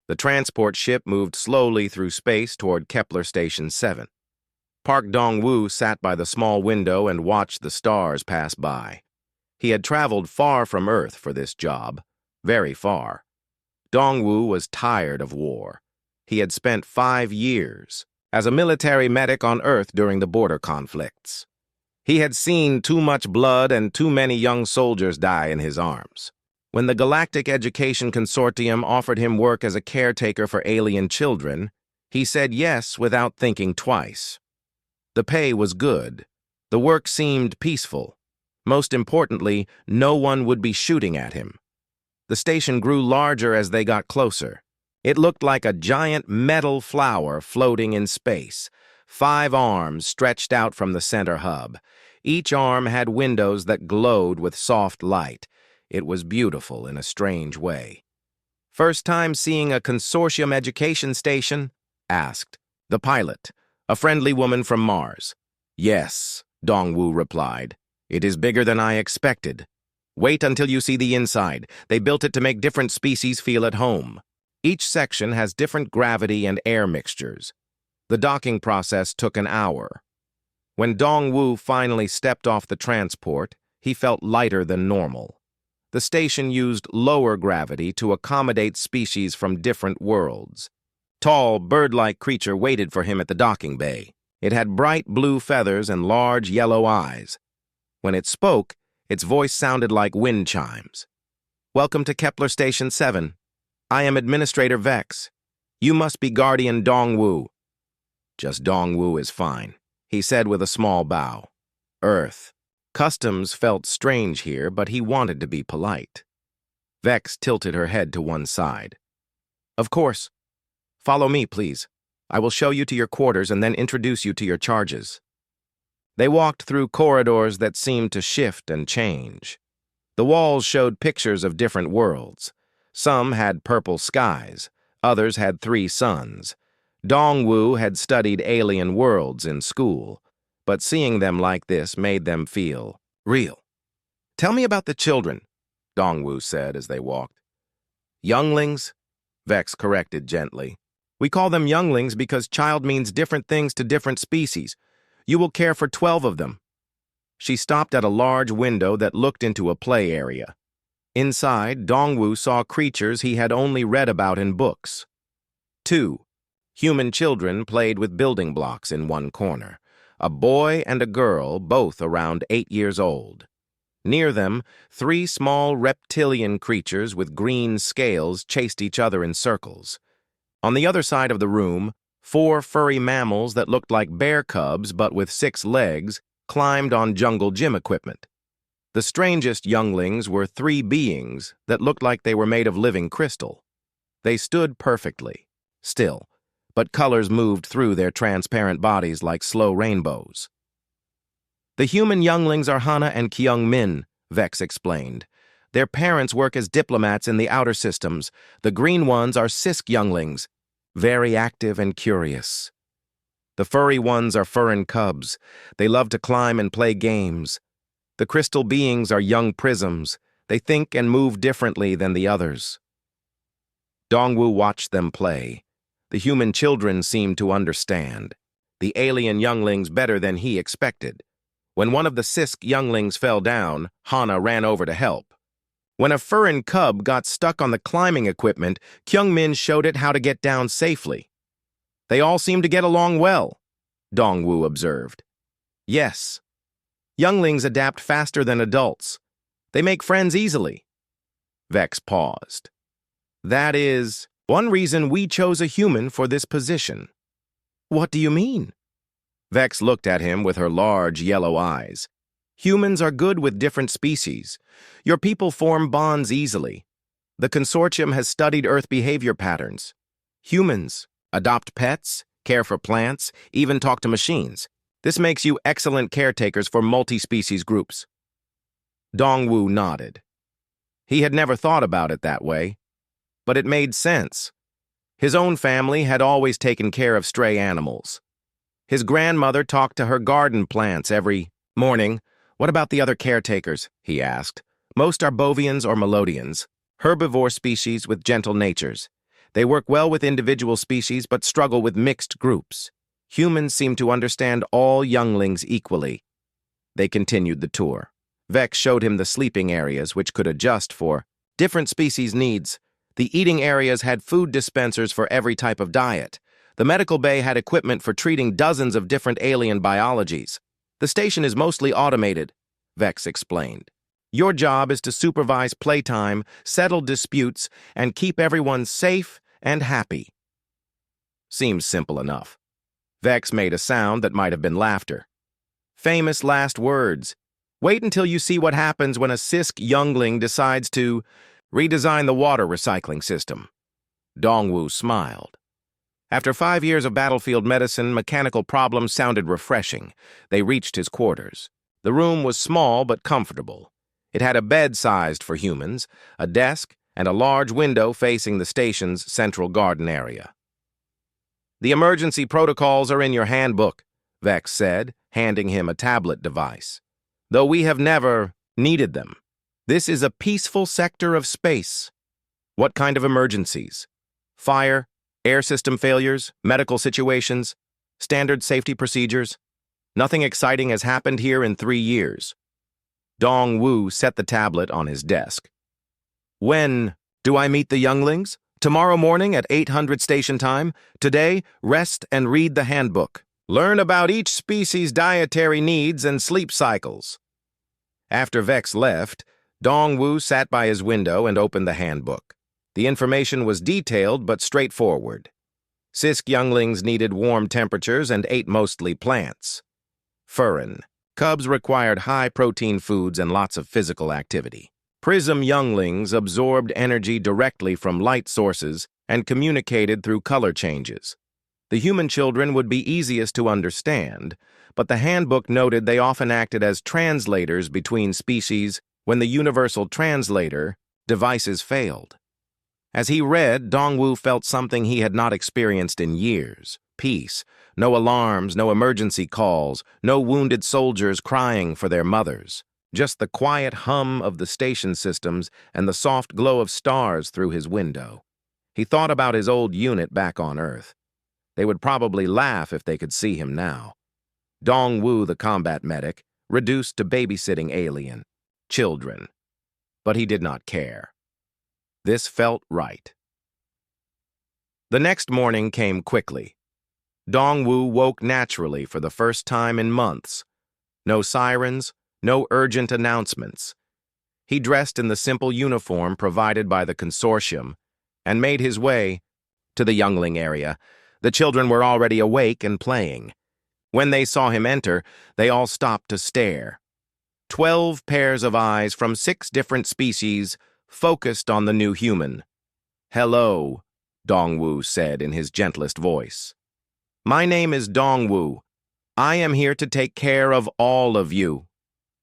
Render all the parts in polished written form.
The transport ship moved slowly through space toward Kepler Station 7. Park Dong-woo sat by the small window and watched the stars pass by. He had traveled far from Earth for this job, very far. Dong-woo was tired of war. He had spent 5 years as a military medic on Earth during the border conflicts. He had seen too much blood and too many young soldiers die in his arms. When the Galactic Education Consortium offered him work as a caretaker for alien children, he said yes without thinking twice. The pay was good. The work seemed peaceful. Most importantly, no one would be shooting at him. The station grew larger as they got closer. It looked like a giant metal flower floating in space. 5 arms stretched out from the center hub. Each arm had windows that glowed with soft light. It was beautiful in a strange way. "First time seeing a consortium education station?" asked the pilot, a friendly woman from Mars. "Yes," Dong-woo replied. "It is bigger than I expected. Wait until you see the inside. They built it to make different species feel at home. Each section has different gravity and air mixtures. The docking process took an hour." When Dong-woo finally stepped off the transport, he felt lighter than normal. The station used lower gravity to accommodate species from different worlds. Tall, bird-like creature waited for him at the docking bay. It had bright blue feathers and large yellow eyes. When it spoke, its voice sounded like wind chimes. "Welcome to Kepler Station 7. I am Administrator Vex. You must be Guardian Dong-woo." "Just Dong-woo is fine," he said with a small bow. Earth. Customs felt strange here, but he wanted to be polite. Vex tilted her head to one side. "Of course. Follow me, please. I will show you to your quarters and then introduce you to your charges." They walked through corridors that seemed to shift and change. The walls showed pictures of different worlds. Some had purple skies, others had 3 suns. Dong-woo had studied alien worlds in school, but seeing them like this made them feel real. "Tell me about the children," Dong-woo said as they walked. "Younglings," Vex corrected gently. "We call them younglings because child means different things to different species. You will care for 12 of them." She stopped at a large window that looked into a play area. Inside, Dong-woo saw creatures he had only read about in books. 2 human children played with building blocks in one corner. A boy and a girl, both around 8 years old. Near them, 3 small reptilian creatures with green scales chased each other in circles. On the other side of the room, 4 furry mammals that looked like bear cubs but with 6 legs climbed on jungle gym equipment. The strangest younglings were 3 beings that looked like they were made of living crystal. They stood perfectly, still, but colors moved through their transparent bodies like slow rainbows. "The human younglings are Hana and Kyung-min," Vex explained. "Their parents work as diplomats in the outer systems. The green ones are Sisk younglings, very active and curious. The furry ones are Furin cubs. They love to climb and play games. The crystal beings are young prisms. They think and move differently than the others." Dong-woo watched them play. The human children seemed to understand. The alien younglings better than he expected. When one of the Sisk younglings fell down, Hana ran over to help. When a Furin cub got stuck on the climbing equipment, Kyung-min showed it how to get down safely. "They all seem to get along well," Dong-woo observed. "Yes. Younglings adapt faster than adults. They make friends easily." Vex paused. "That is one reason we chose a human for this position." "What do you mean?" Vex looked at him with her large yellow eyes. "Humans are good with different species. Your people form bonds easily. The consortium has studied Earth behavior patterns. Humans adopt pets, care for plants, even talk to machines. This makes you excellent caretakers for multi-species groups." Dong-woo nodded. He had never thought about it that way, but it made sense. His own family had always taken care of stray animals. His grandmother talked to her garden plants every morning. "What about the other caretakers?" he asked. "Most are bovians or melodians, herbivore species with gentle natures. They work well with individual species but struggle with mixed groups. Humans seem to understand all younglings equally. They continued the tour. Vex showed him the sleeping areas, which could adjust for different species' needs. The eating areas had food dispensers for every type of diet. The medical bay had equipment for treating dozens of different alien biologies. The station is mostly automated, Vex explained. Your job is to supervise playtime, settle disputes, and keep everyone safe and happy. Seems simple enough. Vex made a sound that might have been laughter. Famous last words. Wait until you see what happens when a Sisk youngling decides to redesign the water recycling system. Dongwu smiled. After 5 years of battlefield medicine, mechanical problems sounded refreshing. They reached his quarters. The room was small but comfortable. It had a bed sized for humans, a desk, and a large window facing the station's central garden area. The emergency protocols are in your handbook, Vex said, handing him a tablet device. Though we have never needed them. This is a peaceful sector of space. What kind of emergencies? Fire, air system failures, medical situations, standard safety procedures? Nothing exciting has happened here in 3 years. Dongwu set the tablet on his desk. When do I meet the younglings? Tomorrow morning at 800 station time. Today, rest and read the handbook. Learn about each species' dietary needs and sleep cycles. After Vex left, Dongwu sat by his window and opened the handbook. The information was detailed but straightforward. Sisk younglings needed warm temperatures and ate mostly plants. Furin. Cubs required high-protein foods and lots of physical activity. Prism younglings absorbed energy directly from light sources and communicated through color changes. The human children would be easiest to understand, but the handbook noted they often acted as translators between species when the universal translator devices failed. As he read, Dongwu felt something he had not experienced in years. Peace. No alarms, no emergency calls, no wounded soldiers crying for their mothers. Just the quiet hum of the station systems and the soft glow of stars through his window. He thought about his old unit back on Earth. They would probably laugh if they could see him now. Dongwu, the combat medic, reduced to babysitting alien children. But he did not care. This felt right. The next morning came quickly. Dongwu woke naturally for the first time in months. No sirens, no urgent announcements. He dressed in the simple uniform provided by the consortium and made his way to the youngling area. The children were already awake and playing. When they saw him enter, they all stopped to stare. 12 pairs of eyes from 6 different species focused on the new human. "Hello," Dongwu said in his gentlest voice. "My name is Dongwu. I am here to take care of all of you."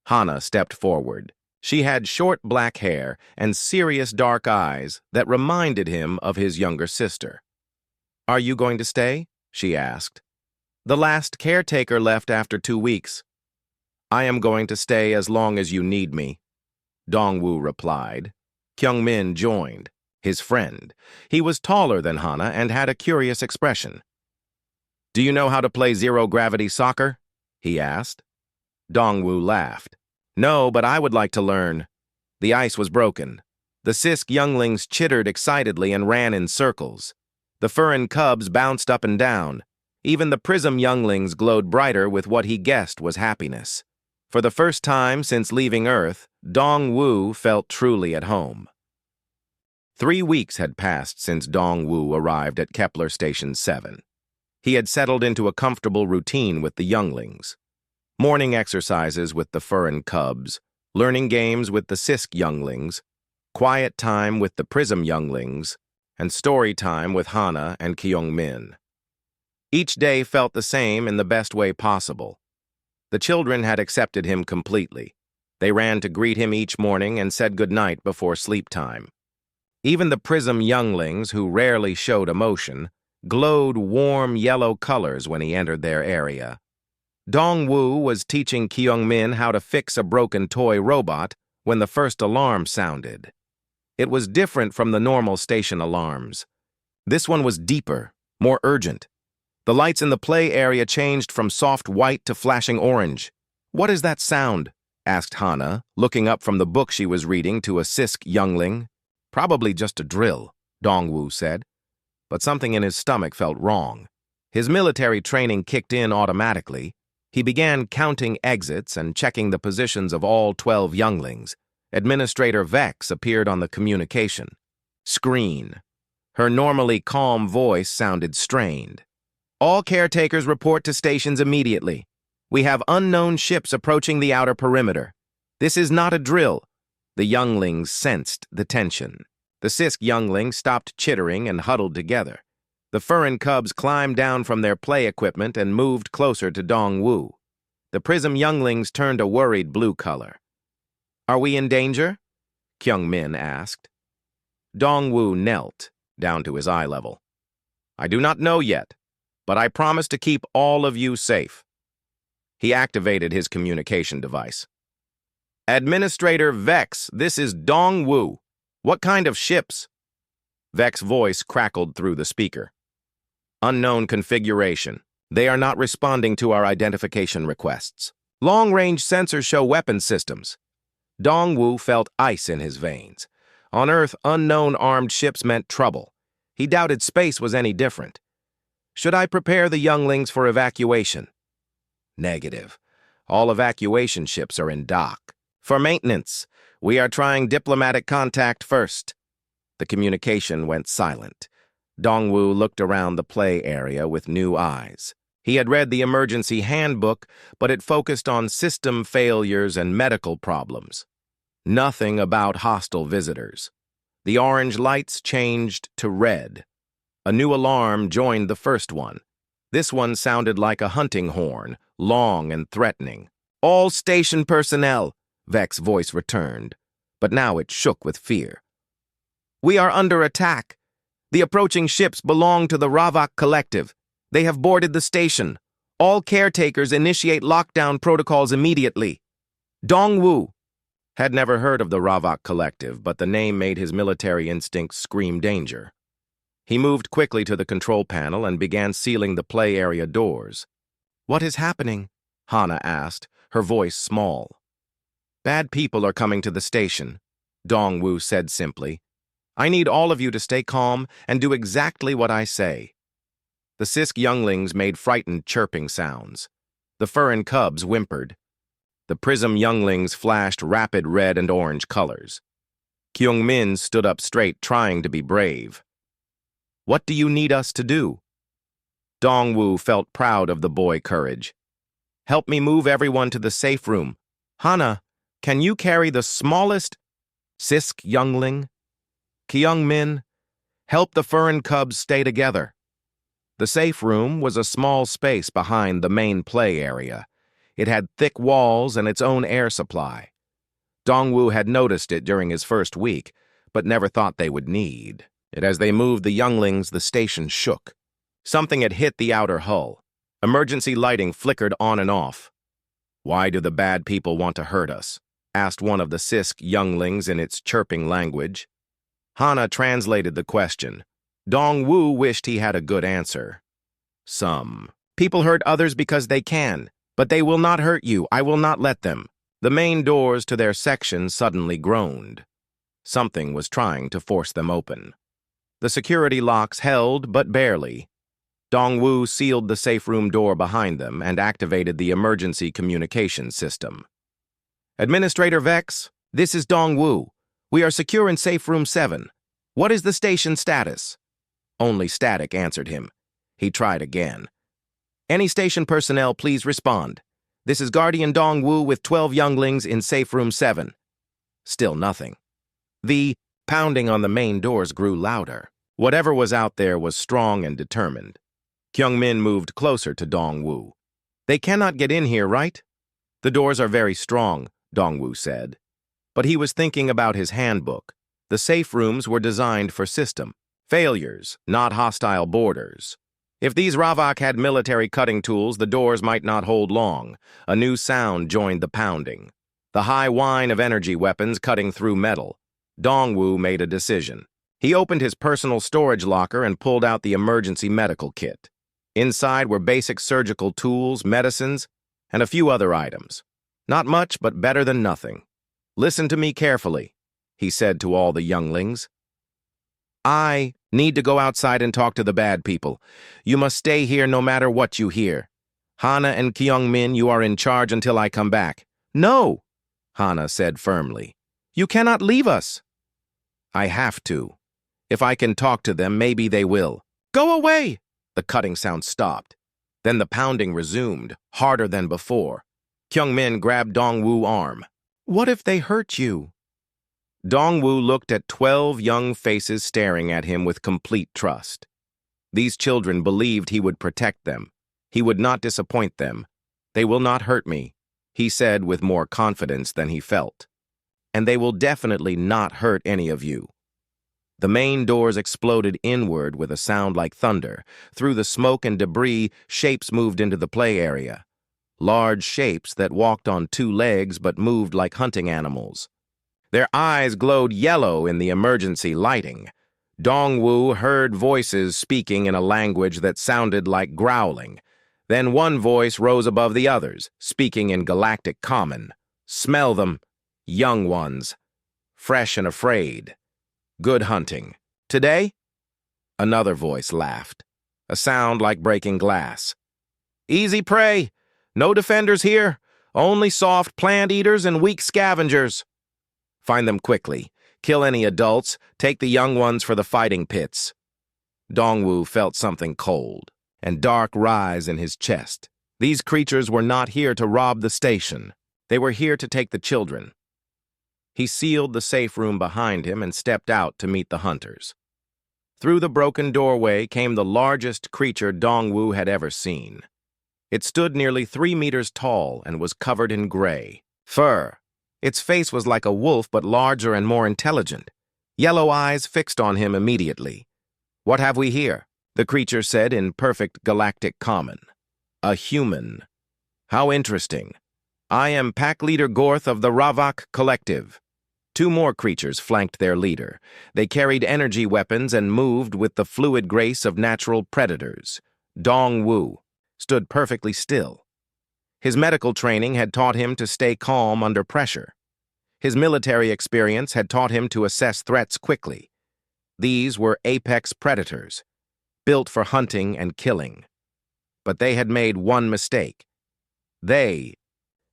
Hana stepped forward. She had short black hair and serious dark eyes that reminded him of his younger sister. "Are you going to stay?" she asked. "The last caretaker left after 2 weeks. I am going to stay as long as you need me," Dongwu replied. Kyungmin joined, his friend. He was taller than Hana and had a curious expression. "Do you know how to play zero-gravity soccer?" he asked. Dongwu laughed. "No, but I would like to learn." The ice was broken. The Sisk younglings chittered excitedly and ran in circles. The Furin cubs bounced up and down. Even the Prism younglings glowed brighter with what he guessed was happiness. For the first time since leaving Earth, Dongwu felt truly at home. 3 weeks had passed since Dongwu arrived at Kepler Station 7. He had settled into a comfortable routine with the younglings. Morning exercises with the Furin cubs, learning games with the Sisk younglings, quiet time with the Prism younglings, and story time with Hana and Kyungmin. Each day felt the same in the best way possible. The children had accepted him completely. They ran to greet him each morning and said goodnight before sleep time. Even the Prism younglings, who rarely showed emotion, glowed warm yellow colors when he entered their area. Dongwu was teaching Kyungmin how to fix a broken toy robot when the first alarm sounded. It was different from the normal station alarms. This one was deeper, more urgent. The lights in the play area changed from soft white to flashing orange. "What is that sound?" asked Hana, looking up from the book she was reading to a Sisk youngling. "Probably just a drill," Dongwu said. But something in his stomach felt wrong. His military training kicked in automatically. He began counting exits and checking the positions of all 12 younglings. Administrator Vex appeared on the communication screen. Her normally calm voice sounded strained. "All caretakers report to stations immediately. We have unknown ships approaching the outer perimeter. This is not a drill." The younglings sensed the tension. The Sisk younglings stopped chittering and huddled together. The Furin cubs climbed down from their play equipment and moved closer to Dongwu. The Prism younglings turned a worried blue color. "Are we in danger?" Kyung-min asked. Dongwu knelt, down to his eye level. "I do not know yet, but I promise to keep all of you safe." He activated his communication device. "Administrator Vex, this is Dongwu. What kind of ships?" Vex's voice crackled through the speaker. "Unknown configuration. They are not responding to our identification requests. Long-range sensors show weapon systems." Dongwu felt ice in his veins. On Earth, unknown armed ships meant trouble. He doubted space was any different. "Should I prepare the younglings for evacuation?" "Negative. All evacuation ships are in dock. For maintenance, we are trying diplomatic contact first." The communication went silent. Dongwu looked around the play area with new eyes. He had read the emergency handbook, but it focused on system failures and medical problems. Nothing about hostile visitors. The orange lights changed to red. A new alarm joined the first one. This one sounded like a hunting horn, long and threatening. "All station personnel," Vex's voice returned, but now it shook with fear. "We are under attack. The approaching ships belong to the Ravak Collective. They have boarded the station. All caretakers initiate lockdown protocols immediately. Dongwu." Had never heard of the Ravak Collective, but the name made his military instincts scream danger. He moved quickly to the control panel and began sealing the play area doors. "What is happening?" Hana asked, her voice small. "Bad people are coming to the station," Dongwu said simply. "I need all of you to stay calm and do exactly what I say." The Sisk younglings made frightened chirping sounds. The Furin cubs whimpered. The Prism younglings flashed rapid red and orange colors. Kyung-min stood up straight, trying to be brave. "What do you need us to do?" Dongwu felt proud of the boy's courage. "Help me move everyone to the safe room. Hana, can you carry the smallest Sisk youngling? Kyung-min, help the Furin cubs stay together." The safe room was a small space behind the main play area. It had thick walls and its own air supply. Dongwu had noticed it during his first week, but never thought they would need it. As they moved the younglings, the station shook. Something had hit the outer hull. Emergency lighting flickered on and off. "Why do the bad people want to hurt us?" asked one of the Sisk younglings in its chirping language. Hana translated the question. Dongwu wished he had a good answer. "Some people hurt others because they can, but they will not hurt you. I will not let them." The main doors to their section suddenly groaned. Something was trying to force them open. The security locks held, but barely. Dongwu sealed the safe room door behind them and activated the emergency communication system. "Administrator Vex, this is Dongwu. We are secure in safe room 7. What is the station status?" Only static answered him. He tried again. "Any station personnel, please respond. This is Guardian Dongwu with 12 younglings in safe room 7. Still nothing. The pounding on the main doors grew louder. Whatever was out there was strong and determined. Kyung-min moved closer to Dongwu. "They cannot get in here, right?" "The doors are very strong," Dongwu said. But he was thinking about his handbook. The safe rooms were designed for system failures, not hostile borders. If these Ravak had military cutting tools, the doors might not hold long. A new sound joined the pounding. The high whine of energy weapons cutting through metal. Dongwu made a decision. He opened his personal storage locker and pulled out the emergency medical kit. Inside were basic surgical tools, medicines, and a few other items. Not much, but better than nothing. "Listen to me carefully," he said to all the younglings. "I need to go outside and talk to the bad people. You must stay here no matter what you hear. Hana and Kyung-min, you are in charge until I come back." "No," Hana said firmly. "You cannot leave us." "I have to. If I can talk to them, maybe they will." "Go away!" The cutting sound stopped. Then the pounding resumed, harder than before. Kyung-min grabbed Dong-woo's arm. "What if they hurt you?" Dong-woo looked at 12 young faces staring at him with complete trust. These children believed he would protect them. He would not disappoint them. "They will not hurt me," he said with more confidence than he felt. "And they will definitely not hurt any of you." The main doors exploded inward with a sound like thunder. Through the smoke and debris, shapes moved into the play area. Large shapes that walked on 2 legs but moved like hunting animals. Their eyes glowed yellow in the emergency lighting. Dong-woo heard voices speaking in a language that sounded like growling. Then one voice rose above the others, speaking in galactic common. "Smell them, young ones, fresh and afraid. Good hunting. Today?" Another voice laughed, a sound like breaking glass. "Easy prey. No defenders here. Only soft plant eaters and weak scavengers. Find them quickly. Kill any adults. Take the young ones for the fighting pits." Dong-woo felt something cold and dark rise in his chest. These creatures were not here to rob the station. They were here to take the children. He sealed the safe room behind him and stepped out to meet the hunters. Through the broken doorway came the largest creature Dong-woo had ever seen. It stood nearly 3 meters tall and was covered in gray fur. Its face was like a wolf but larger and more intelligent. Yellow eyes fixed on him immediately. "What have we here?" the creature said in perfect galactic common. "A human. How interesting. I am Pack Leader Gorth of the Ravak Collective." 2 more creatures flanked their leader. They carried energy weapons and moved with the fluid grace of natural predators. Dong-woo stood perfectly still. His medical training had taught him to stay calm under pressure. His military experience had taught him to assess threats quickly. These were apex predators, built for hunting and killing. But they had made one mistake. They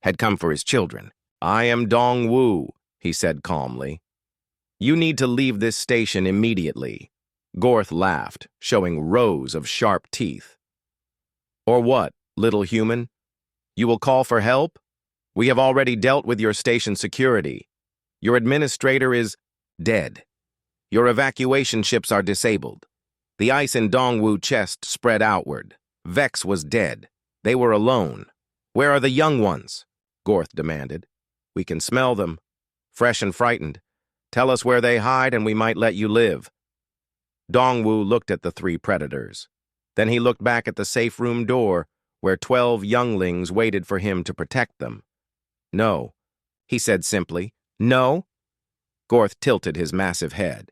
had come for his children. "I am Dong-woo," he said calmly. "You need to leave this station immediately." Gorth laughed, showing rows of sharp teeth. "Or what, little human? You will call for help? We have already dealt with your station security. Your administrator is dead. Your evacuation ships are disabled." The ice in Dong-woo's chest spread outward. Vex was dead. They were alone. "Where are the young ones?" Gorth demanded. "We can smell them. Fresh and frightened. Tell us where they hide and we might let you live." Dong-woo looked at the 3 predators. Then he looked back at the safe room door where 12 younglings waited for him to protect them. "No," he said simply. "No?" Gorth tilted his massive head.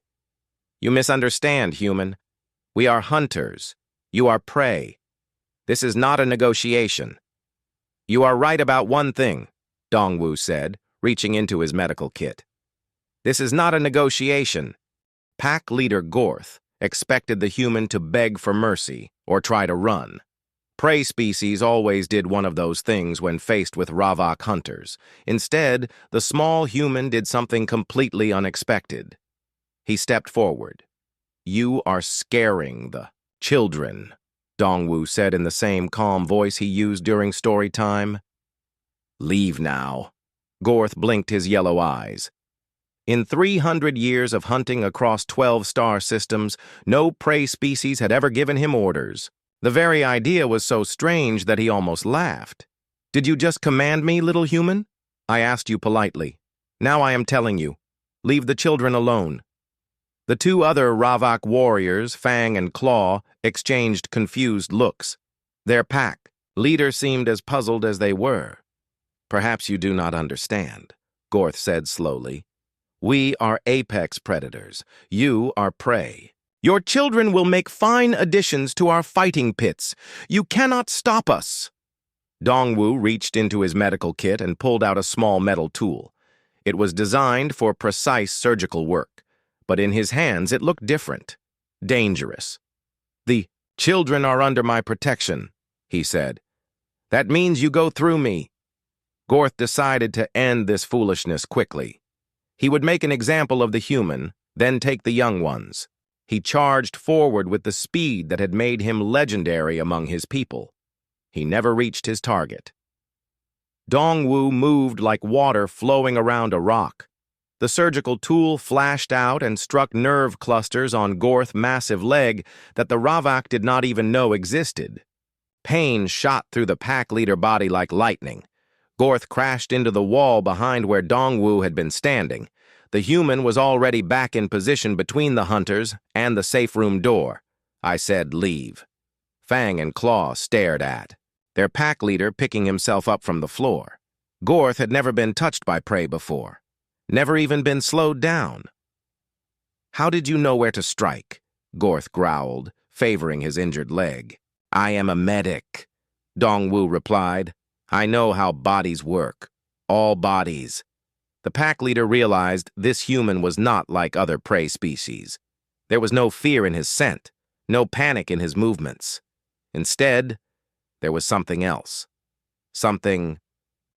"You misunderstand, human. We are hunters. You are prey. This is not a negotiation." "You are right about one thing," Dong-woo said, reaching into his medical kit. "This is not a negotiation." Pack Leader Gorth expected the human to beg for mercy or try to run. Prey species always did one of those things when faced with Ravak hunters. Instead, the small human did something completely unexpected. He stepped forward. "You are scaring the children," Dong-woo said in the same calm voice he used during story time. "Leave now." Gorth blinked his yellow eyes. In 300 years of hunting across 12 star systems, no prey species had ever given him orders. The very idea was so strange that he almost laughed. "Did you just command me, little human?" "I asked you politely. Now I am telling you. Leave the children alone." The 2 other Ravak warriors, Fang and Claw, exchanged confused looks. Their pack leader seemed as puzzled as they were. "Perhaps you do not understand," Gorth said slowly. We are apex predators. You are prey. Your children will make fine additions to our fighting pits. You cannot stop us. Dongwu reached into his medical kit and pulled out a small metal tool. It was designed for precise surgical work, but in his hands it looked different, dangerous. The children are under my protection, he said. That means you go through me. Gorth decided to end this foolishness quickly. He would make an example of the human, then take the young ones. He charged forward with the speed that had made him legendary among his people. He never reached his target. Dongwu moved like water flowing around a rock. The surgical tool flashed out and struck nerve clusters on Gorth's massive leg that the Ravak did not even know existed. Pain shot through the pack leader body like lightning. Gorth crashed into the wall behind where Dongwu had been standing. The human was already back in position between the hunters and the safe room door. I said, leave. Fang and Claw stared at, their pack leader picking himself up from the floor. Gorth had never been touched by prey before, never even been slowed down. How did you know where to strike? Gorth growled, favoring his injured leg. I am a medic, Dongwu replied. I know how bodies work. All bodies. The pack leader realized this human was not like other prey species. There was no fear in his scent, no panic in his movements. Instead, there was something else. Something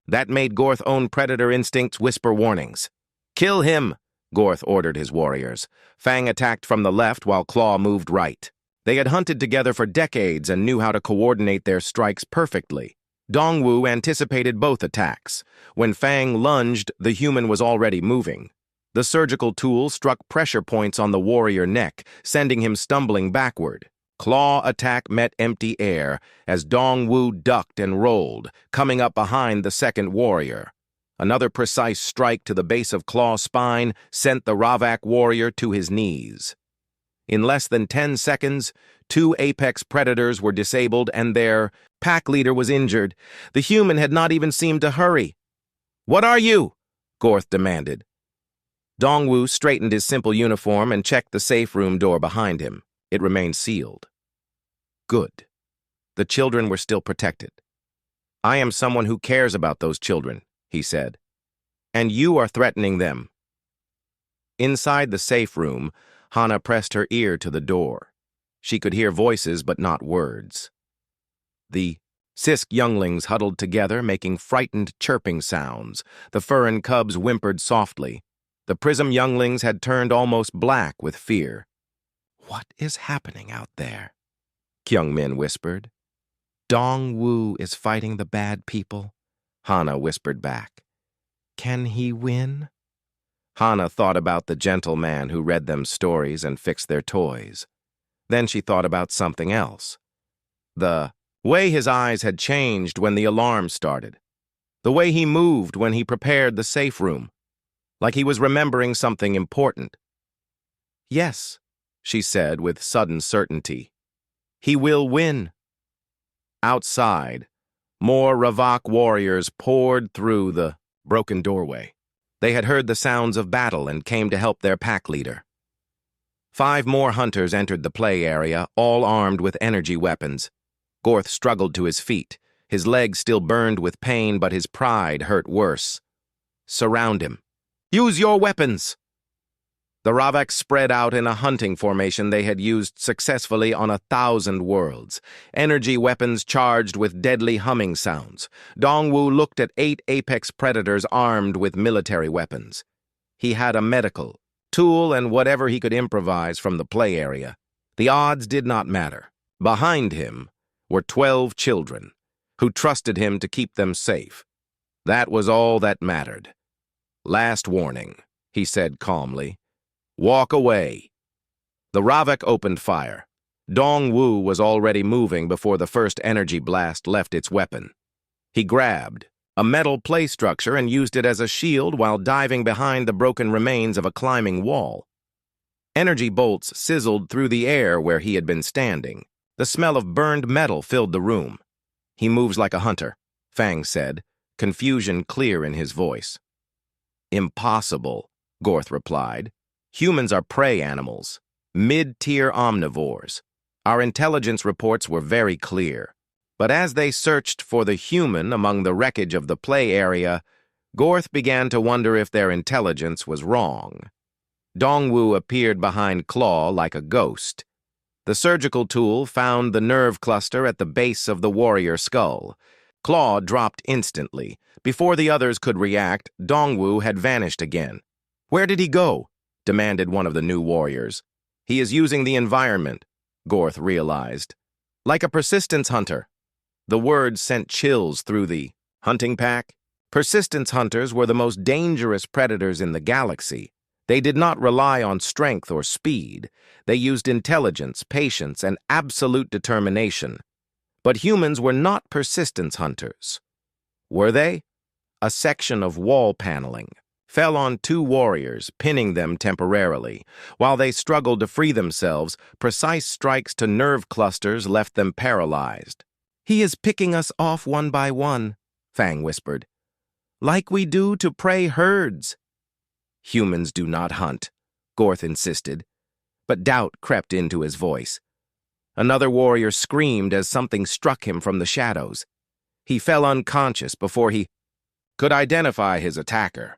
that made Gorth's own predator instincts whisper warnings. Kill him, Gorth ordered his warriors. Fang attacked from the left while Claw moved right. They had hunted together for decades and knew how to coordinate their strikes perfectly. Dongwu anticipated both attacks. When Fang lunged, the human was already moving. The surgical tool struck pressure points on the warrior neck, sending him stumbling backward. Claw attack met empty air as Dongwu ducked and rolled, coming up behind the second warrior. Another precise strike to the base of Claw's spine sent the Ravak warrior to his knees. In less than 10 seconds, 2 apex predators were disabled and their pack leader was injured. The human had not even seemed to hurry. What are you? Gorth demanded. Dongwu straightened his simple uniform and checked the safe room door behind him. It remained sealed. Good. The children were still protected. I am someone who cares about those children, he said. And you are threatening them. Inside the safe room, Hana pressed her ear to the door. She could hear voices but not words. The Sisk younglings huddled together, making frightened chirping sounds. The Furin cubs whimpered softly. The Prism younglings had turned almost black with fear. What is happening out there? Kyungmin whispered. Dongwu is fighting the bad people, Hana whispered back. Can he win? Hana thought about the gentle man who read them stories and fixed their toys. Then she thought about something else. The way his eyes had changed when the alarm started. The way he moved when he prepared the safe room. Like he was remembering something important. Yes, she said with sudden certainty. He will win. Outside, more Ravak warriors poured through the broken doorway. They had heard the sounds of battle and came to help their pack leader. 5 more hunters entered the play area, all armed with energy weapons. Gorth struggled to his feet. His legs still burned with pain, but his pride hurt worse. Surround him. Use your weapons! The Ravak spread out in a hunting formation they had used successfully on 1,000 worlds. Energy weapons charged with deadly humming sounds. Dongwu looked at 8 apex predators armed with military weapons. He had a medical, tool, and whatever he could improvise from the play area. The odds did not matter. Behind him were 12 children, who trusted him to keep them safe. That was all that mattered. Last warning, he said calmly. Walk away. The Ravak opened fire. Dongwu was already moving before the first energy blast left its weapon. He grabbed a metal play structure and used it as a shield while diving behind the broken remains of a climbing wall. Energy bolts sizzled through the air where he had been standing. The smell of burned metal filled the room. He moves like a hunter, Fang said, confusion clear in his voice. Impossible, Gorth replied. Humans are prey animals, mid-tier omnivores. Our intelligence reports were very clear. But as they searched for the human among the wreckage of the play area, Gorth began to wonder if their intelligence was wrong. Dongwu appeared behind Claw like a ghost. The surgical tool found the nerve cluster at the base of the warrior skull. Claw dropped instantly. Before the others could react, Dongwu had vanished again. "Where did he go?" demanded one of the new warriors. "He is using the environment," Gorth realized. "Like a persistence hunter." The words sent chills through the hunting pack. Persistence hunters were the most dangerous predators in the galaxy. They did not rely on strength or speed. They used intelligence, patience, and absolute determination. But humans were not persistence hunters. Were they? A section of wall paneling fell on two warriors, pinning them temporarily. While they struggled to free themselves, precise strikes to nerve clusters left them paralyzed. "He is picking us off one by one," Fang whispered. "Like we do to prey herds." "Humans do not hunt," Gorth insisted, but doubt crept into his voice. Another warrior screamed as something struck him from the shadows. He fell unconscious before he could identify his attacker.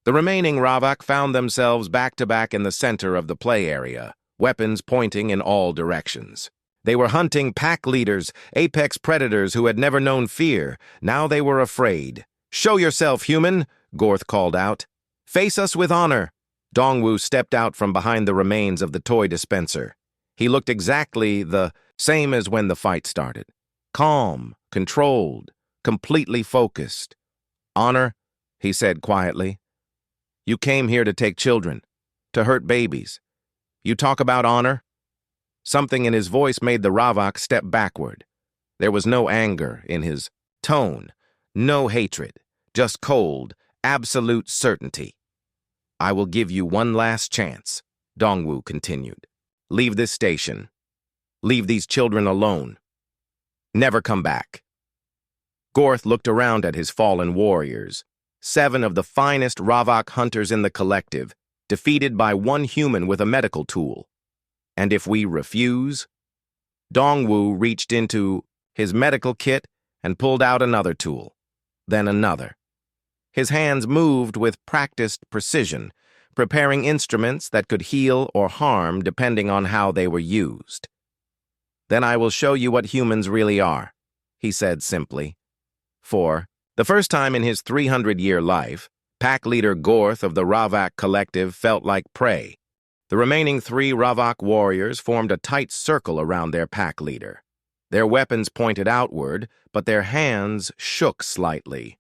The remaining Ravak found themselves back-to-back in the center of the play area, weapons pointing in all directions. They were hunting pack leaders, apex predators who had never known fear. Now they were afraid. "Show yourself, human," Gorth called out. "Face us with honor." Dongwu stepped out from behind the remains of the toy dispenser. He looked exactly the same as when the fight started. Calm, controlled, completely focused. "Honor," he said quietly. "You came here to take children, to hurt babies. You talk about honor?" Something in his voice made the Ravak step backward. There was no anger in his tone, no hatred, just cold, absolute certainty. "I will give you one last chance," Dongwu continued. "Leave this station. Leave these children alone. Never come back." Gorth looked around at his fallen warriors, 7 of the finest Ravak hunters in the collective, defeated by one human with a medical tool. "And if we refuse?" Dongwu reached into his medical kit and pulled out another tool, then another. His hands moved with practiced precision, preparing instruments that could heal or harm depending on how they were used. "Then I will show you what humans really are," he said simply. For the first time in his 300-year life, pack leader Gorth of the Ravak collective felt like prey. The remaining 3 Ravak warriors formed a tight circle around their pack leader. Their weapons pointed outward, but their hands shook slightly.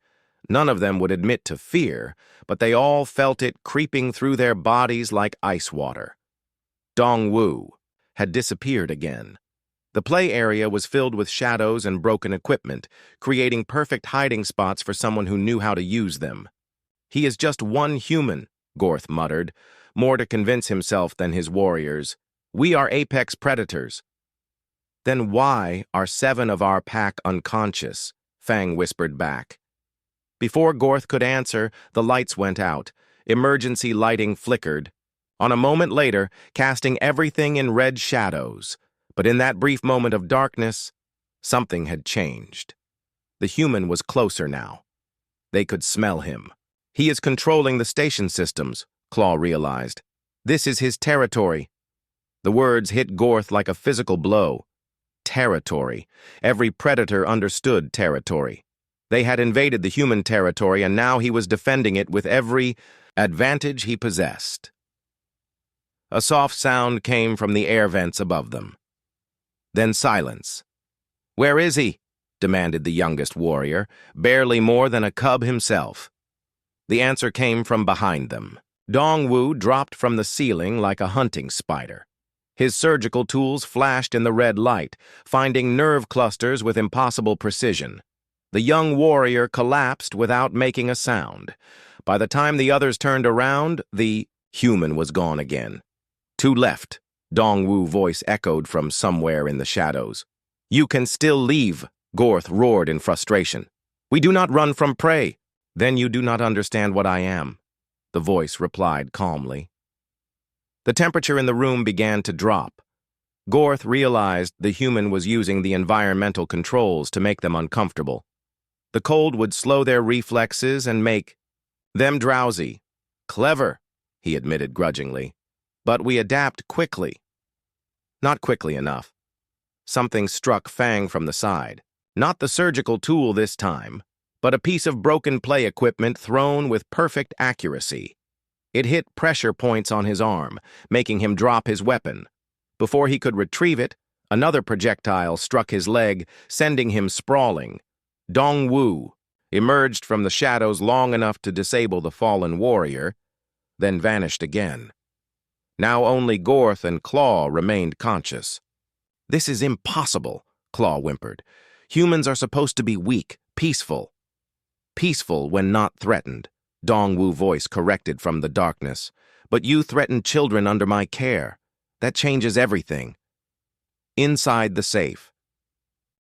None of them would admit to fear, but they all felt it creeping through their bodies like ice water. Dongwu had disappeared again. The play area was filled with shadows and broken equipment, creating perfect hiding spots for someone who knew how to use them. "He is just one human," Gorth muttered, more to convince himself than his warriors. "We are apex predators." "Then why are 7 of our pack unconscious?" Fang whispered back. Before Gorth could answer, the lights went out. Emergency lighting flickered. On a moment later, casting everything in red shadows. But in that brief moment of darkness, something had changed. The human was closer now. They could smell him. "He is controlling the station systems," Claw realized. "This is his territory." The words hit Gorth like a physical blow. Territory. Every predator understood territory. They had invaded the human territory, and now he was defending it with every advantage he possessed. A soft sound came from the air vents above them. Then silence. "Where is he?" demanded the youngest warrior, barely more than a cub himself. The answer came from behind them. Dongwu dropped from the ceiling like a hunting spider. His surgical tools flashed in the red light, finding nerve clusters with impossible precision. The young warrior collapsed without making a sound. By the time the others turned around, the human was gone again. "To left," Dongwu's voice echoed from somewhere in the shadows. "You can still leave," Gorth roared in frustration. "We do not run from prey." "Then you do not understand what I am." the voice replied calmly. The temperature in the room began to drop. Gorth realized the human was using the environmental controls to make them uncomfortable. The cold would slow their reflexes and make them drowsy. Clever, he admitted grudgingly. But we adapt quickly. Not quickly enough. Something struck Fang from the side. Not the surgical tool this time, but a piece of broken play equipment thrown with perfect accuracy. It hit pressure points on his arm, making him drop his weapon. Before he could retrieve it, another projectile struck his leg, sending him sprawling. Dongwu emerged from the shadows long enough to disable the fallen warrior, then vanished again. Now only Gorth and Claw remained conscious. "This is impossible," Claw whimpered. "Humans are supposed to be weak, peaceful." "Peaceful when not threatened," Dongwu voice corrected from the darkness. "But you threaten children under my care. That changes everything." Inside the safe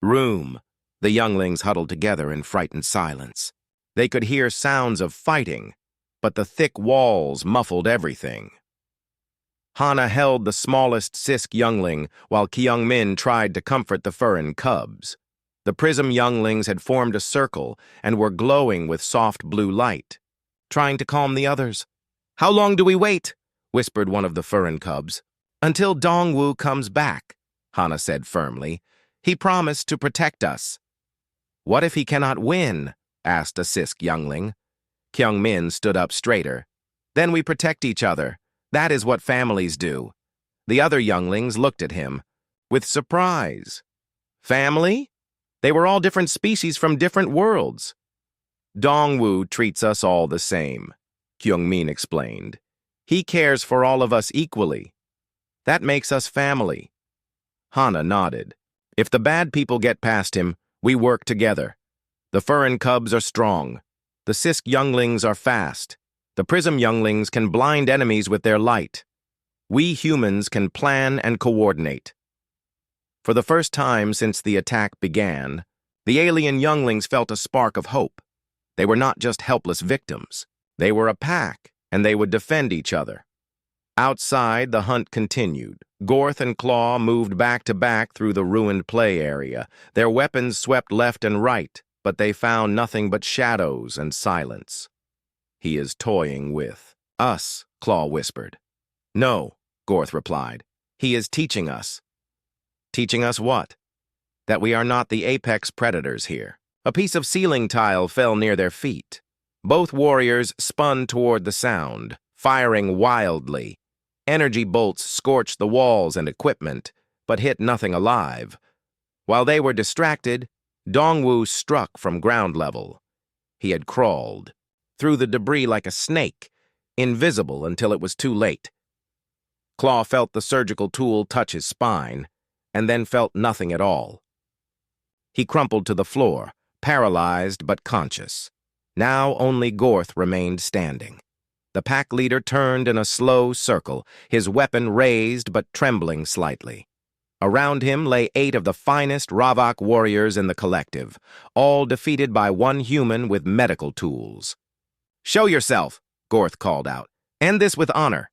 room, the younglings huddled together in frightened silence. They could hear sounds of fighting, but the thick walls muffled everything. Hana held the smallest Sisk youngling, while Kyungmin tried to comfort the Furin cubs. The Prism younglings had formed a circle and were glowing with soft blue light, trying to calm the others. "How long do we wait?" whispered one of the Furin cubs. "Until Dongwu comes back," Hana said firmly. "He promised to protect us." "What if he cannot win?" asked a Sisk youngling. Kyungmin stood up straighter. "Then we protect each other. That is what families do." The other younglings looked at him with surprise. "Family? They were all different species from different worlds." "Dongwu treats us all the same," Kyungmin explained. "He cares for all of us equally. That makes us family." Hana nodded. "If the bad people get past him, we work together. The Furin cubs are strong. The Sisk younglings are fast. The Prism younglings can blind enemies with their light. We humans can plan and coordinate." For the first time since the attack began, the alien younglings felt a spark of hope. They were not just helpless victims. They were a pack, and they would defend each other. Outside, the hunt continued. Gorth and Claw moved back to back through the ruined play area. Their weapons swept left and right, but they found nothing but shadows and silence. "He is toying with us," Claw whispered. "No," Gorth replied. "He is teaching us." "Teaching us what?" "That we are not the apex predators here." A piece of ceiling tile fell near their feet. Both warriors spun toward the sound, firing wildly. Energy bolts scorched the walls and equipment, but hit nothing alive. While they were distracted, Dongwu struck from ground level. He had crawled through the debris like a snake, invisible until it was too late. Claw felt the surgical tool touch his spine, and then felt nothing at all. He crumpled to the floor, paralyzed but conscious. Now only Gorth remained standing. The pack leader turned in a slow circle, his weapon raised but trembling slightly. Around him lay 8 of the finest Ravak warriors in the collective, all defeated by one human with medical tools. "Show yourself," Gorth called out. "End this with honor."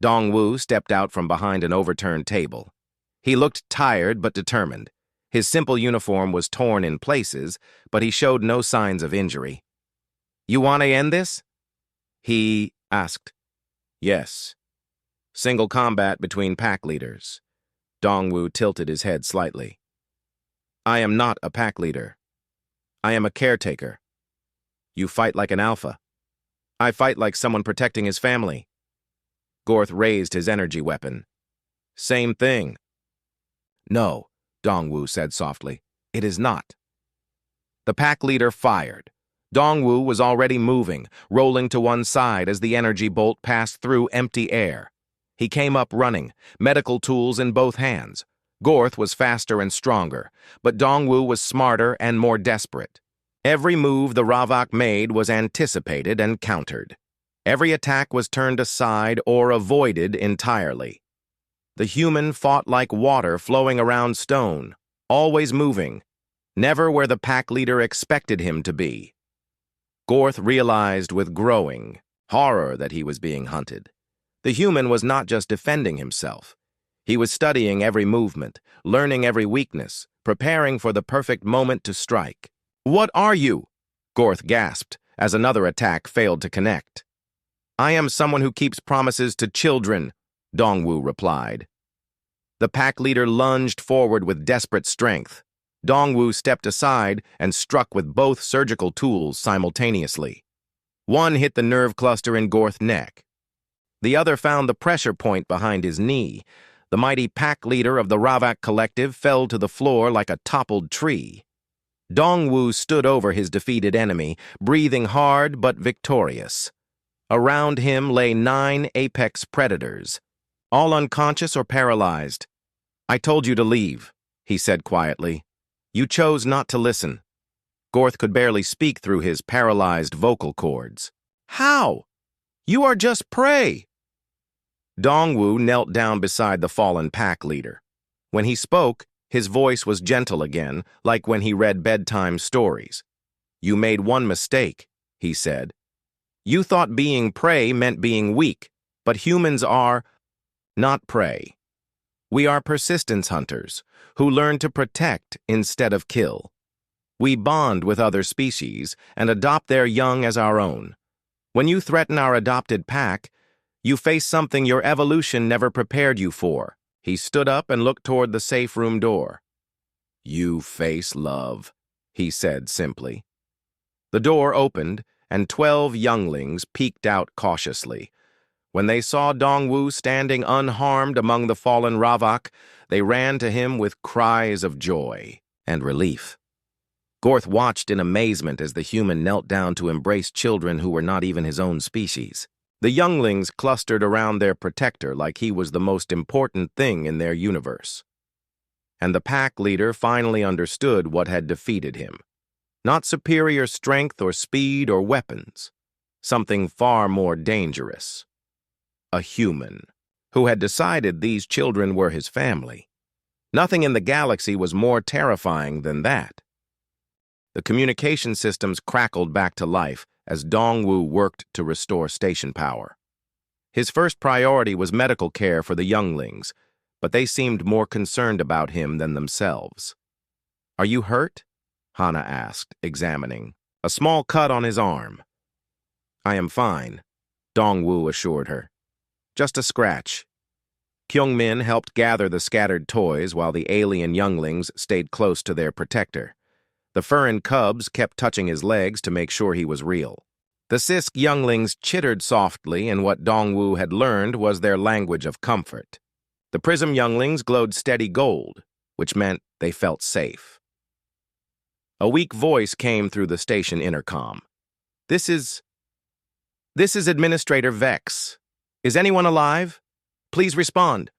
Dongwu stepped out from behind an overturned table. He looked tired but determined. His simple uniform was torn in places, but he showed no signs of injury. "You want to end this?" he asked. "Yes. Single combat between pack leaders." Dongwu tilted his head slightly. "I am not a pack leader. I am a caretaker. You fight like an alpha. I fight like someone protecting his family." Gorth raised his energy weapon. "Same thing." "No," Dongwu said softly. "It is not." The pack leader fired. Dongwu was already moving, rolling to one side as the energy bolt passed through empty air. He came up running, medical tools in both hands. Gorth was faster and stronger, but Dongwu was smarter and more desperate. Every move the Ravak made was anticipated and countered. Every attack was turned aside or avoided entirely. The human fought like water flowing around stone, always moving, never where the pack leader expected him to be. Gorth realized with growing horror that he was being hunted. The human was not just defending himself. He was studying every movement, learning every weakness, preparing for the perfect moment to strike. "What are you?" Gorth gasped as another attack failed to connect. "I am someone who keeps promises to children," Dongwu replied. The pack leader lunged forward with desperate strength. Dongwu stepped aside and struck with both surgical tools simultaneously. One hit the nerve cluster in Gorth's neck. The other found the pressure point behind his knee. The mighty pack leader of the Ravak collective fell to the floor like a toppled tree. Dongwu stood over his defeated enemy, breathing hard but victorious. Around him lay 9 apex predators, all unconscious or paralyzed. "I told you to leave," he said quietly. "You chose not to listen." Gorth could barely speak through his paralyzed vocal cords. "How? You are just prey." Dongwu knelt down beside the fallen pack leader. When he spoke, his voice was gentle again, like when he read bedtime stories. "You made one mistake," he said. "You thought being prey meant being weak, but humans are not prey. We are persistence hunters who learn to protect instead of kill. We bond with other species and adopt their young as our own. When you threaten our adopted pack, you face something your evolution never prepared you for." He stood up and looked toward the safe room door. "You face love," he said simply. The door opened, and 12 younglings peeked out cautiously. When they saw Dongwu standing unharmed among the fallen Ravak, they ran to him with cries of joy and relief. Gorth watched in amazement as the human knelt down to embrace children who were not even his own species. The younglings clustered around their protector like he was the most important thing in their universe. And the pack leader finally understood what had defeated him. Not superior strength or speed or weapons. Something far more dangerous. A human who had decided these children were his family. Nothing in the galaxy was more terrifying than that. The communication systems crackled back to life as Dongwu worked to restore station power. His first priority was medical care for the younglings, but they seemed more concerned about him than themselves. "Are you hurt?" Hana asked, examining. "A small cut on his arm." "I am fine," Dongwu assured her. "Just a scratch." Kyungmin helped gather the scattered toys while the alien younglings stayed close to their protector. The furin cubs kept touching his legs to make sure he was real. The Sisk younglings chittered softly, and what Dongwu had learned was their language of comfort. The Prism younglings glowed steady gold, which meant they felt safe. A weak voice came through the station intercom. This is Administrator Vex. Is anyone alive? Please respond."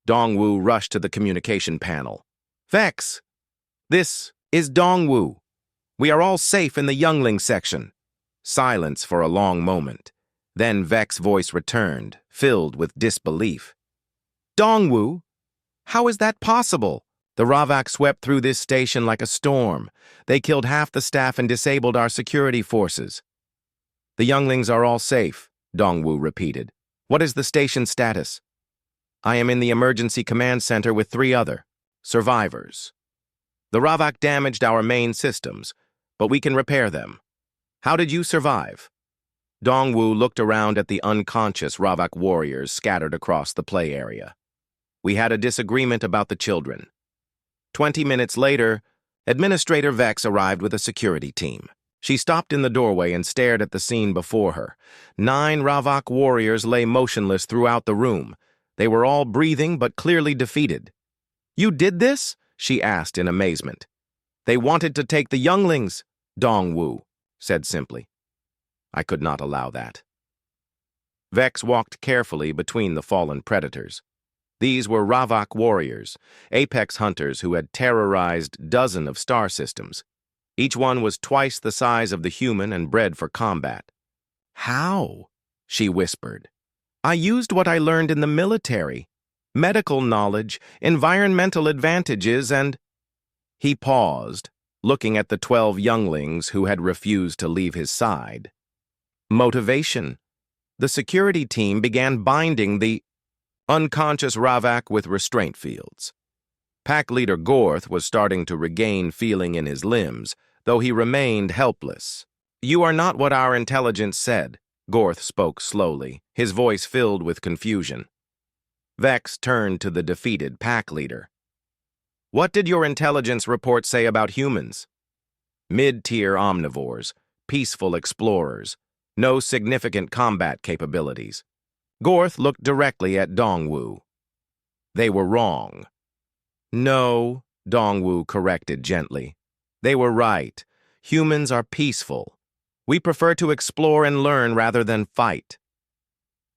Dongwu rushed to the communication panel. "Vex, this is Dongwu. We are all safe in the youngling section." Silence for a long moment. Then Vex's voice returned, filled with disbelief. "Dongwu? How is that possible? The Ravak swept through this station like a storm. They killed half the staff and disabled our security forces." "The younglings are all safe," Dongwu repeated. "What is the station status?" "I am in the emergency command center with 3 other survivors. The Ravak damaged our main systems, but we can repair them. How did you survive?" Dongwu looked around at the unconscious Ravak warriors scattered across the play area. "We had a disagreement about the children." 20 minutes later, Administrator Vex arrived with a security team. She stopped in the doorway and stared at the scene before her. 9 Ravak warriors lay motionless throughout the room. They were all breathing but clearly defeated. "You did this?" she asked in amazement. "They wanted to take the younglings," Dongwu said simply. "I could not allow that." Vex walked carefully between the fallen predators. These were Ravak warriors, apex hunters who had terrorized dozens of star systems. Each one was twice the size of the human and bred for combat. "How?" she whispered. "I used what I learned in the military. Medical knowledge, environmental advantages, and—" He paused, looking at the 12 younglings who had refused to leave his side. Motivation. The security team began binding the unconscious Ravak with restraint fields. Pack leader Gorth was starting to regain feeling in his limbs, though he remained helpless. "You are not what our intelligence said," Gorth spoke slowly, his voice filled with confusion. Vex turned to the defeated pack leader. "What did your intelligence report say about humans?" "Mid-tier omnivores, peaceful explorers, no significant combat capabilities." Gorth looked directly at Dongwu. "They were wrong." "No," Dongwu corrected gently. "They were right. Humans are peaceful. We prefer to explore and learn rather than fight."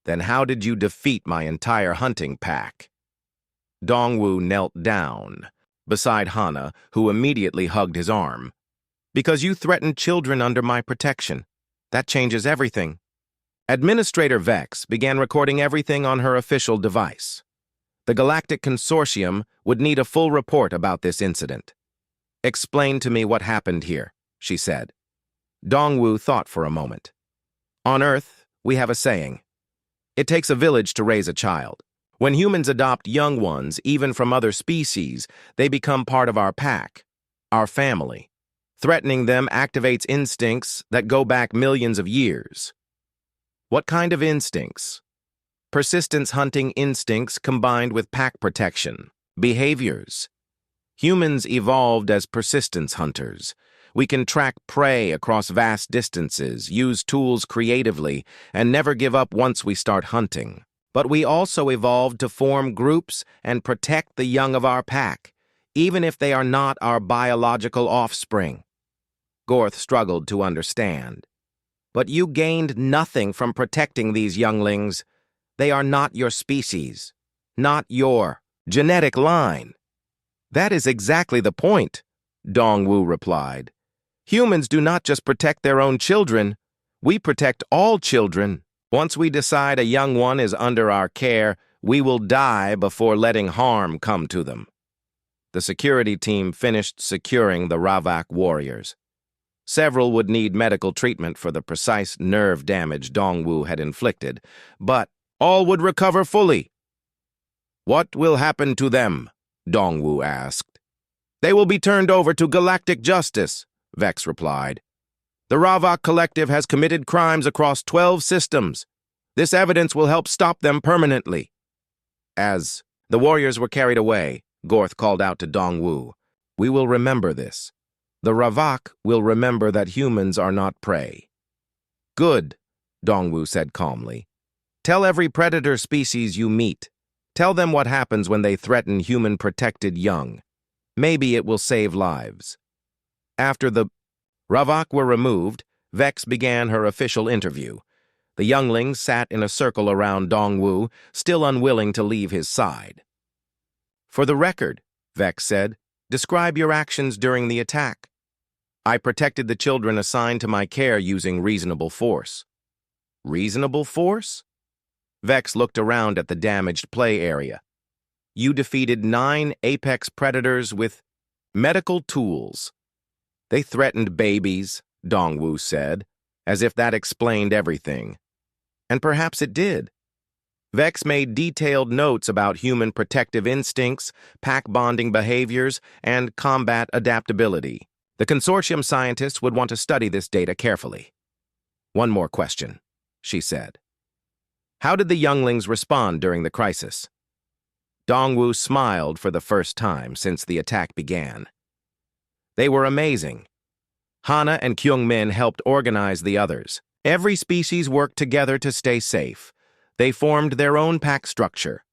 "Then how did you defeat my entire hunting pack?" Dongwu knelt down beside Hana, who immediately hugged his arm. "Because you threatened children under my protection. That changes everything." Administrator Vex began recording everything on her official device. The Galactic Consortium would need a full report about this incident. "Explain to me what happened here," she said. Dongwu thought for a moment. "On Earth, we have a saying. It takes a village to raise a child. When humans adopt young ones, even from other species, they become part of our pack, our family. Threatening them activates instincts that go back millions of years." "What kind of instincts?" "Persistence hunting instincts combined with pack protection. Behaviors. Humans evolved as persistence hunters. We can track prey across vast distances, use tools creatively, and never give up once we start hunting. But we also evolved to form groups and protect the young of our pack, even if they are not our biological offspring." Gorth struggled to understand. "But you gained nothing from protecting these younglings. They are not your species, not your genetic line." "That is exactly the point," Dongwu replied. "Humans do not just protect their own children, we protect all children. Once we decide a young one is under our care, we will die before letting harm come to them." The security team finished securing the Ravak warriors. Several would need medical treatment for the precise nerve damage Dongwu had inflicted, but all would recover fully. "What will happen to them?" Dongwu asked. "They will be turned over to galactic justice," Vex replied. "The Ravak Collective has committed crimes across 12 systems. This evidence will help stop them permanently." As the warriors were carried away, Gorth called out to Dongwu, "We will remember this. The Ravak will remember that humans are not prey." "Good," Dongwu said calmly. "Tell every predator species you meet. Tell them what happens when they threaten human-protected young. Maybe it will save lives." After the Ravak were removed, Vex began her official interview. The younglings sat in a circle around Dongwu, still unwilling to leave his side. "For the record," Vex said, "describe your actions during the attack." "I protected the children assigned to my care using reasonable force." "Reasonable force?" Vex looked around at the damaged play area. "You defeated 9 apex predators with medical tools." "They threatened babies," Dongwu said, as if that explained everything. And perhaps it did. Vex made detailed notes about human protective instincts, pack bonding behaviors, and combat adaptability. The consortium scientists would want to study this data carefully. "One more question," she said. "How did the younglings respond during the crisis?" Dongwu smiled for the first time since the attack began. "They were amazing. Hana and Kyungmin helped organize the others. Every species worked together to stay safe. They formed their own pack structure."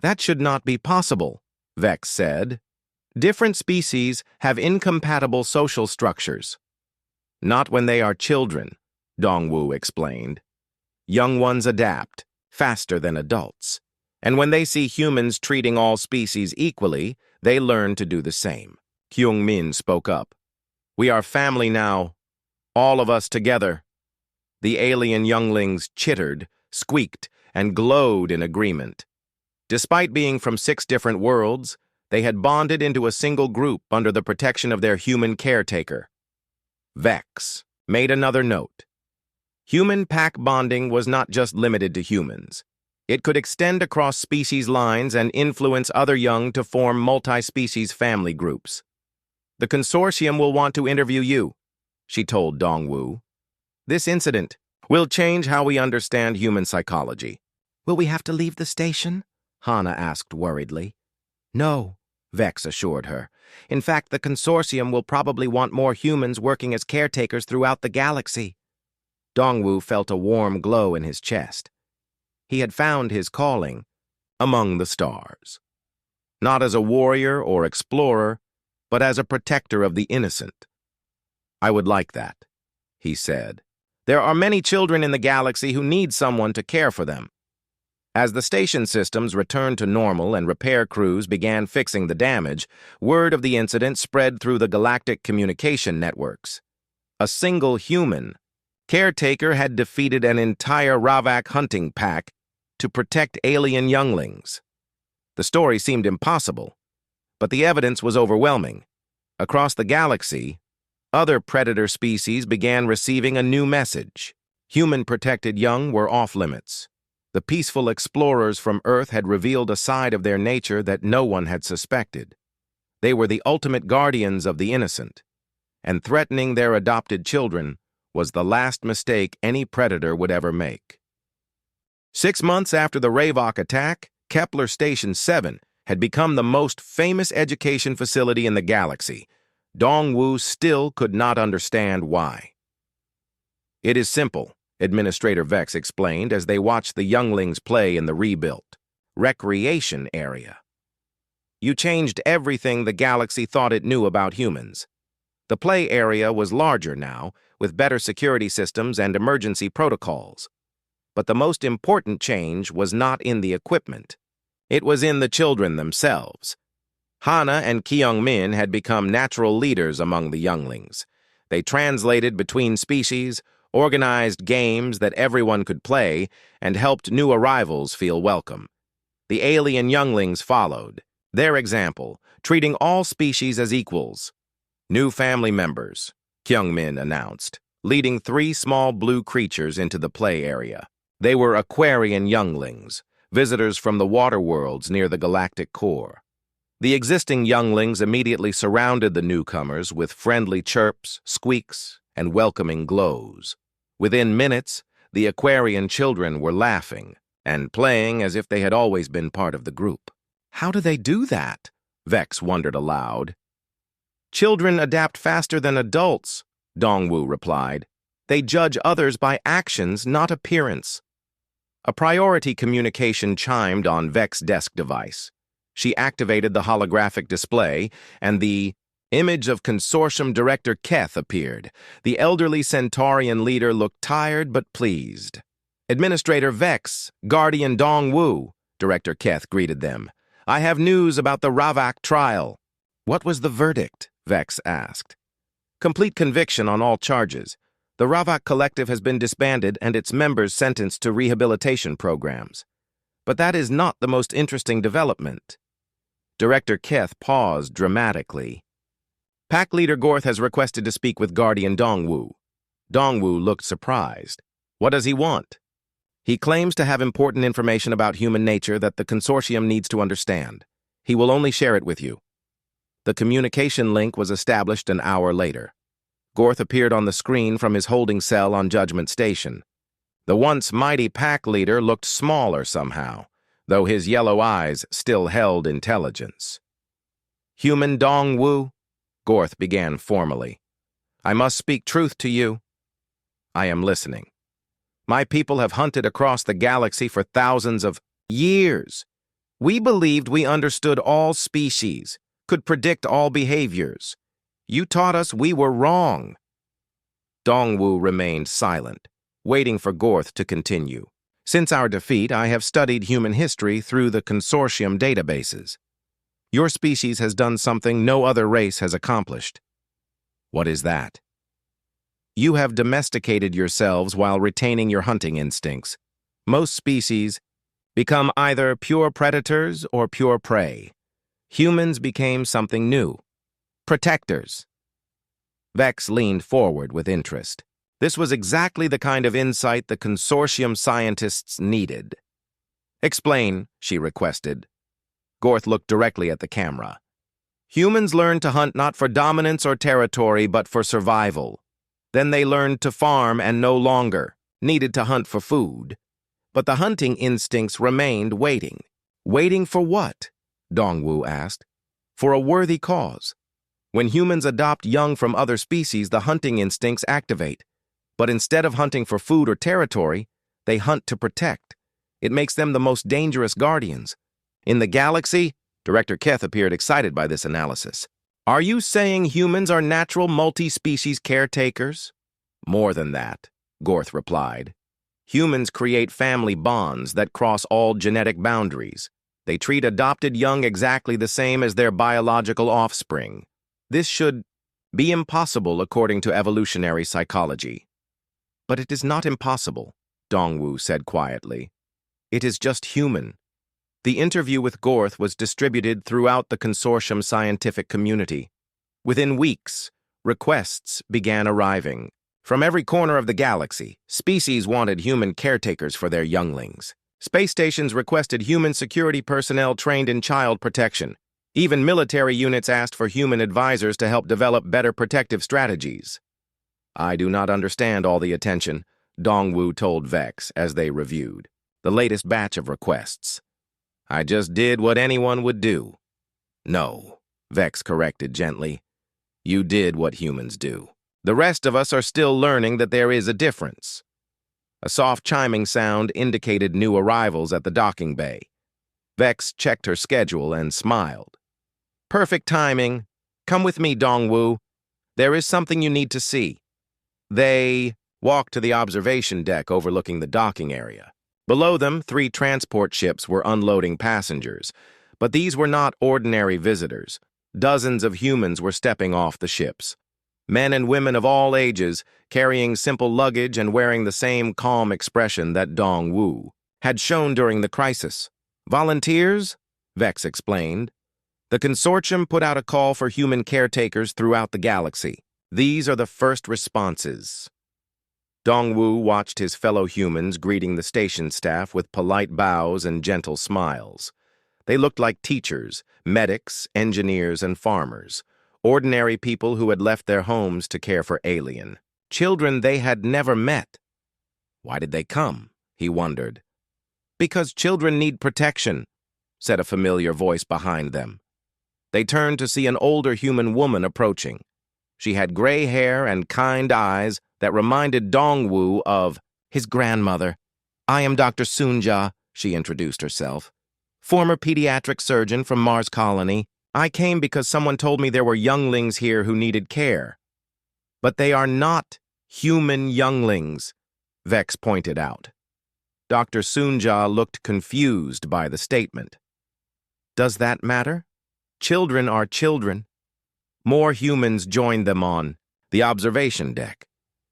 "That should not be possible," Vex said. "Different species have incompatible social structures." "Not when they are children," Dongwu explained. "Young ones adapt, faster than adults. And when they see humans treating all species equally, they learn to do the same." Kyungmin spoke up. "We are family now, all of us together." The alien younglings chittered, squeaked, and glowed in agreement. Despite being from 6 different worlds, they had bonded into a single group under the protection of their human caretaker. Vex made another note. Human-pack bonding was not just limited to humans. It could extend across species lines and influence other young to form multi-species family groups. "The consortium will want to interview you," she told Dongwu. "This incident will change how we understand human psychology." "Will we have to leave the station?" Hana asked worriedly. "No," Vex assured her. "In fact, the consortium will probably want more humans working as caretakers throughout the galaxy." Dongwu felt a warm glow in his chest. He had found his calling among the stars. Not as a warrior or explorer, but as a protector of the innocent. "I would like that," he said. "There are many children in the galaxy who need someone to care for them." As the station systems returned to normal and repair crews began fixing the damage, word of the incident spread through the galactic communication networks. A single human caretaker had defeated an entire Ravak hunting pack to protect alien younglings. The story seemed impossible, but the evidence was overwhelming. Across the galaxy, other predator species began receiving a new message. Human-protected young were off-limits. The peaceful explorers from Earth had revealed a side of their nature that no one had suspected. They were the ultimate guardians of the innocent, and threatening their adopted children was the last mistake any predator would ever make. 6 months after the Ravok attack, Kepler Station 7 had become the most famous education facility in the galaxy. Dongwu still could not understand why. "It is simple," Administrator Vex explained as they watched the younglings play in the rebuilt recreation area. "You changed everything the galaxy thought it knew about humans. The play area was larger now, with better security systems and emergency protocols. But the most important change was not in the equipment. It was in the children themselves. Hana and Kyung-min had become natural leaders among the younglings. They translated between species, organized games that everyone could play, and helped new arrivals feel welcome. The alien younglings followed, their example, treating all species as equals. "New family members," Kyung-min announced, leading 3 small blue creatures into the play area. They were Aquarian younglings, visitors from the water worlds near the galactic core. The existing younglings immediately surrounded the newcomers with friendly chirps, squeaks, and welcoming glows. Within minutes, the Aquarian children were laughing and playing as if they had always been part of the group. "How do they do that?" Vex wondered aloud. "Children adapt faster than adults," Dongwu replied. "They judge others by actions, not appearance." A priority communication chimed on Vex's desk device. She activated the holographic display, and the image of Consortium Director Keth appeared. The elderly Centaurian leader looked tired but pleased. "Administrator Vex, Guardian Dongwu," Director Keth greeted them. "I have news about the Ravak trial." "What was the verdict?" Vex asked. "Complete conviction on all charges. The Ravak Collective has been disbanded and its members sentenced to rehabilitation programs. But that is not the most interesting development." Director Keth paused dramatically. "Pack Leader Gorth has requested to speak with Guardian Dongwu." Dongwu looked surprised. "What does he want?" "He claims to have important information about human nature that the consortium needs to understand. He will only share it with you." The communication link was established an hour later. Gorth appeared on the screen from his holding cell on Judgment Station. The once mighty pack leader looked smaller somehow, though his yellow eyes still held intelligence. "Human Dongwu," Gorth began formally. "I must speak truth to you." "I am listening." "My people have hunted across the galaxy for thousands of years. We believed we understood all species, could predict all behaviors. You taught us we were wrong." Dongwu remained silent, waiting for Gorth to continue. "Since our defeat, I have studied human history through the consortium databases. Your species has done something no other race has accomplished." "What is that?" "You have domesticated yourselves while retaining your hunting instincts. Most species become either pure predators or pure prey. Humans became something new. Protectors." Vex leaned forward with interest. This was exactly the kind of insight the consortium scientists needed. "Explain," she requested. Gorth looked directly at the camera. "Humans learned to hunt not for dominance or territory, but for survival. Then they learned to farm and no longer needed to hunt for food. But the hunting instincts remained waiting." "Waiting for what?" Dongwu asked. "For a worthy cause. When humans adopt young from other species, the hunting instincts activate. But instead of hunting for food or territory, they hunt to protect. It makes them the most dangerous guardians. In the galaxy," Director Keth appeared excited by this analysis. "Are you saying humans are natural multi-species caretakers?" "More than that," Gorth replied. "Humans create family bonds that cross all genetic boundaries. They treat adopted young exactly the same as their biological offspring. This should be impossible according to evolutionary psychology." "But it is not impossible," Dongwu said quietly. "It is just human." The interview with Gorth was distributed throughout the consortium scientific community. Within weeks, requests began arriving. From every corner of the galaxy, species wanted human caretakers for their younglings. Space stations requested human security personnel trained in child protection. Even military units asked for human advisors to help develop better protective strategies. "I do not understand all the attention," Dongwu told Vex as they reviewed the latest batch of requests. "I just did what anyone would do." "No," Vex corrected gently. "You did what humans do. The rest of us are still learning that there is a difference." A soft chiming sound indicated new arrivals at the docking bay. Vex checked her schedule and smiled. "Perfect timing. Come with me, Dongwu. There is something you need to see." They walked to the observation deck overlooking the docking area. Below them, 3 transport ships were unloading passengers, but these were not ordinary visitors. Dozens of humans were stepping off the ships. Men and women of all ages, carrying simple luggage and wearing the same calm expression that Dongwu had shown during the crisis. "Volunteers?" Vex explained. "The consortium put out a call for human caretakers throughout the galaxy. These are the first responses." Dongwu watched his fellow humans greeting the station staff with polite bows and gentle smiles. They looked like teachers, medics, engineers, and farmers. Ordinary people who had left their homes to care for alien children they had never met. Why did they come? He wondered. "Because children need protection," said a familiar voice behind them. They turned to see an older human woman approaching. She had gray hair and kind eyes that reminded Dongwu of his grandmother. "I am Dr. Sunja," she introduced herself. "Former pediatric surgeon from Mars Colony. I came because someone told me there were younglings here who needed care." "But they are not human younglings," Vex pointed out. Dr. Sunja looked confused by the statement. "Does that matter? Children are children." More humans joined them on the observation deck.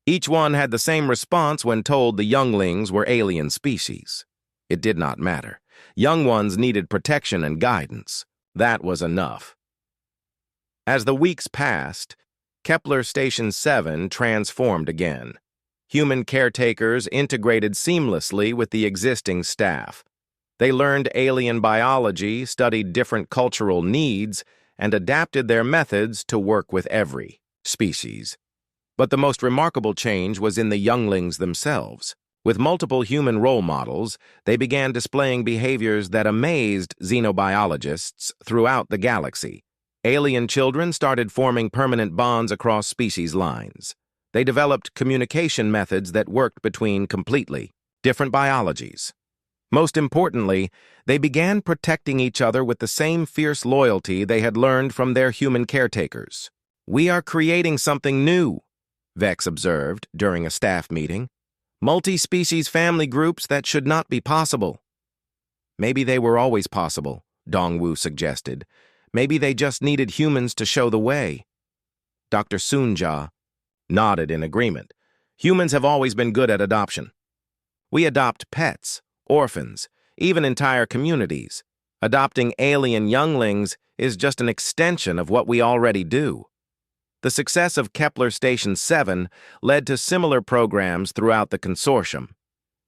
Each one had the same response when told the younglings were alien species. It did not matter. Young ones needed protection and guidance. That was enough. As the weeks passed, Kepler Station 7 transformed again. Human caretakers integrated seamlessly with the existing staff. They learned alien biology, studied different cultural needs, and adapted their methods to work with every species. But the most remarkable change was in the younglings themselves. With multiple human role models, they began displaying behaviors that amazed xenobiologists throughout the galaxy. Alien children started forming permanent bonds across species lines. They developed communication methods that worked between completely different biologies. Most importantly, they began protecting each other with the same fierce loyalty they had learned from their human caretakers. "We are creating something new," Vex observed during a staff meeting. "Multi-species family groups that should not be possible." "Maybe they were always possible," Dongwu suggested. "Maybe they just needed humans to show the way." Dr. Sunja nodded in agreement. "Humans have always been good at adoption. We adopt pets, orphans, even entire communities. Adopting alien younglings is just an extension of what we already do." The success of Kepler Station 7 led to similar programs throughout the consortium.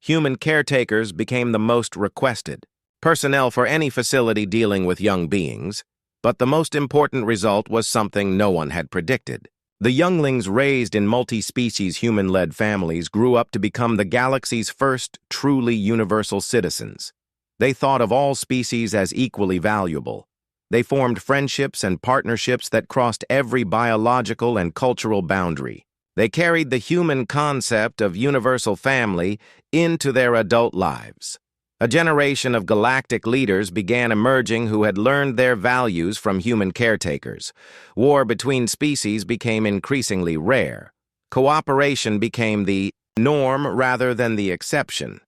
Human caretakers became the most requested personnel for any facility dealing with young beings, but the most important result was something no one had predicted. The younglings raised in multi-species human-led families grew up to become the galaxy's first truly universal citizens. They thought of all species as equally valuable. They formed friendships and partnerships that crossed every biological and cultural boundary. They carried the human concept of universal family into their adult lives. A generation of galactic leaders began emerging who had learned their values from human caretakers. War between species became increasingly rare. Cooperation became the norm rather than the exception.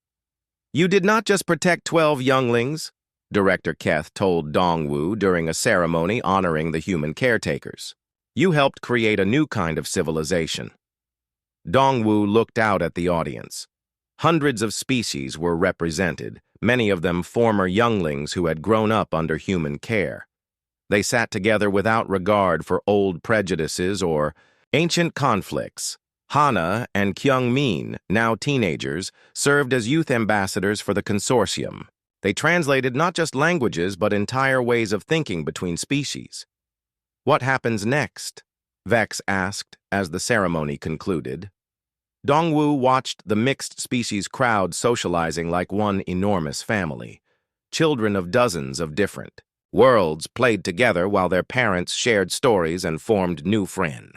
"You did not just protect 12 younglings," Director Keth told Dongwu during a ceremony honoring the human caretakers. "You helped create a new kind of civilization." Dongwu looked out at the audience. Hundreds of species were represented, many of them former younglings who had grown up under human care. They sat together without regard for old prejudices or ancient conflicts. Hana and Kyung-min, now teenagers, served as youth ambassadors for the consortium. They translated not just languages but entire ways of thinking between species. "What happens next?" Vex asked as the ceremony concluded. Dongwu watched the mixed-species crowd socializing like one enormous family. Children of dozens of different worlds played together while their parents shared stories and formed new friends.